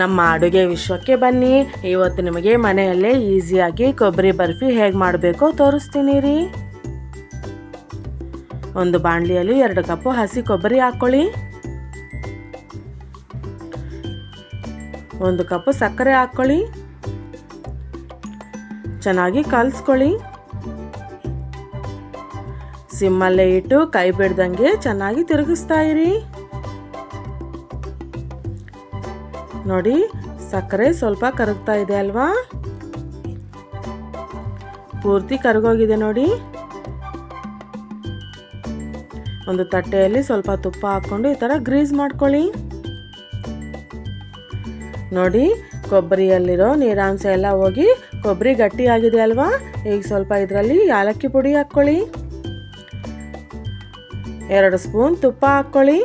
ನಮ್ಮ ಅಡುಗೆ ವಿಶ್ವಕ್ಕೆ ಬನ್ನಿ. ಇವತ್ತು ನಿಮಗೆ ಮನೆಯಲ್ಲೇ ಈಸಿಯಾಗಿ ಕೊಬ್ಬರಿ ಬರ್ಫಿ ಹೇಗೆ ಮಾಡಬೇಕೋ ತೋರಿಸ್ತೀನಿ ರೀ. ಒಂದು ಬಾಣಲಿಯಲ್ಲಿ 2 ಕಪ್ ಹಸಿ ಕೊಬ್ಬರಿ ಹಾಕ್ಕೊಳ್ಳಿ. 1 ಕಪ್ ಸಕ್ಕರೆ ಹಾಕ್ಕೊಳ್ಳಿ. ಚೆನ್ನಾಗಿ ಕಲಿಸ್ಕೊಳ್ಳಿ. ಸಿಮ್ಮಲ್ಲೇ ಇಟ್ಟು ಕೈ ಬಿಡ್ದಂಗೆ ಚೆನ್ನಾಗಿ ತಿರುಗಿಸ್ತಾ ಇರಿ. ನೋಡಿ, ಸಕ್ಕರೆ ಸ್ವಲ್ಪ ಕರಗ್ತಾ ಇದೆ ಅಲ್ವಾ? ಪೂರ್ತಿ ಕರಗೋಗಿದೆ ನೋಡಿ. ಒಂದು ತಟ್ಟೆಯಲ್ಲಿ ಸ್ವಲ್ಪ ತುಪ್ಪ ಹಾಕ್ಕೊಂಡು ಈ ಥರ ಗ್ರೀಸ್ ಮಾಡ್ಕೊಳ್ಳಿ. ನೋಡಿ, ಕೊಬ್ಬರಿಯಲ್ಲಿರೋ ನೀರಾಂಶ ಎಲ್ಲ ಹೋಗಿ ಕೊಬ್ಬರಿ ಗಟ್ಟಿಯಾಗಿದೆ ಅಲ್ವಾ? ಈಗ ಸ್ವಲ್ಪ ಇದರಲ್ಲಿ ಯಾಲಕ್ಕಿ ಪುಡಿ ಹಾಕ್ಕೊಳ್ಳಿ. 2 ಸ್ಪೂನ್ ತುಪ್ಪ ಹಾಕ್ಕೊಳ್ಳಿ.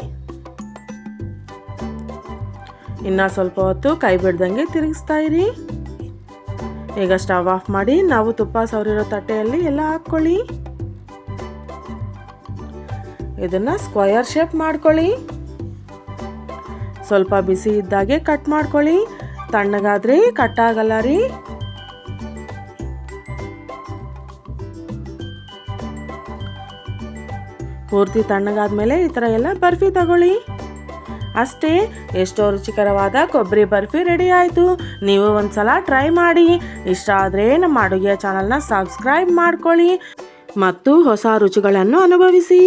ಇನ್ನು ಸ್ವಲ್ಪ ಹೊತ್ತು ಕೈ ಬಿಡ್ದಂಗೆ ತಿರುಗಿಸ್ತಾ ಇರಿ. ಈಗ ಸ್ಟವ್ ಆಫ್ ಮಾಡಿ ನಾವು ತುಪ್ಪ ಸವರಿರೋ ತಟ್ಟೆಯಲ್ಲಿ ಎಲ್ಲ ಹಾಕ್ಕೊಳ್ಳಿ. ಇದನ್ನು ಸ್ಕ್ವಯರ್ ಶೇಪ್ ಮಾಡ್ಕೊಳ್ಳಿ. ಸ್ವಲ್ಪ ಬಿಸಿ ಇದ್ದಾಗೆ ಕಟ್ ಮಾಡ್ಕೊಳ್ಳಿ. ತಣ್ಣಗಾದ್ರೆ ಕಟ್ ಆಗಲ್ಲ ರೀ. ಪೂರ್ತಿ ತಣ್ಣಗಾದ್ಮೇಲೆ ಈ ಥರ ಎಲ್ಲ ಬರ್ಫಿ ತಗೊಳ್ಳಿ. ಅಷ್ಟೇ, ಎಷ್ಟೋ ರುಚಿಕರವಾದ ಕೊಬ್ಬರಿ ಬರ್ಫಿ ರೆಡಿ ಆಯಿತು. ನೀವು ಒಂದ್ಸಲ ಟ್ರೈ ಮಾಡಿ. ಇಷ್ಟ ಆದರೆ ನಮ್ಮ ಅಡುಗೆಯ ಚಾನಲ್ನ ಸಬ್ಸ್ಕ್ರೈಬ್ ಮಾಡ್ಕೊಳ್ಳಿ ಮತ್ತು ಹೊಸ ರುಚಿಗಳನ್ನು ಅನುಭವಿಸಿ.